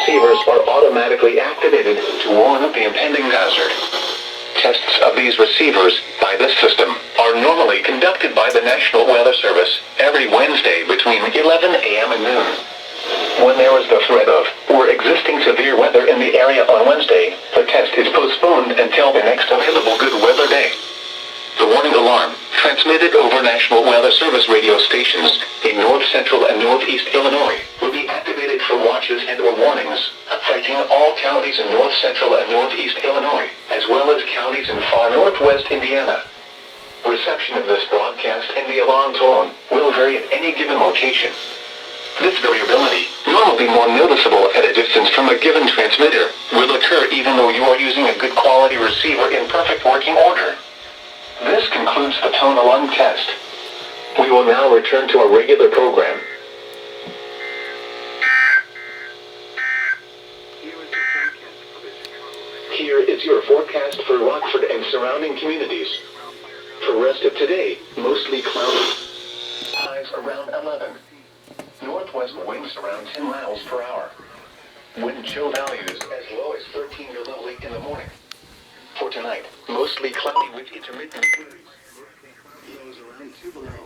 receivers are automatically activated to warn of the impending hazard. Tests of these receivers by this system are normally conducted by the National Weather Service every Wednesday between 11 a.m. and noon. When there is the threat of or existing severe weather in the area on Wednesday, the test is postponed until the next available good weather day. The warning alarm, transmitted over National Weather Service radio stations in north central and northeast Illinois, will be activated for watches and or warnings, affecting all counties in north central and northeast Illinois, as well as counties in far northwest Indiana. Reception of this broadcast and the alarm tone will vary at any given location. This variability, normally more noticeable at a distance from a given transmitter, will occur even though you are using a good quality receiver in perfect working order. This concludes the tone alarm test. We will now return to our regular program. Here is your forecast for Rockford and surrounding communities. For rest of today, mostly cloudy. Highs around 11. Northwest winds around 10 miles per hour. Wind chill values as low as 13 below in the morning. For tonight, mostly cloudy with intermittent flurries. Lows around 2 below.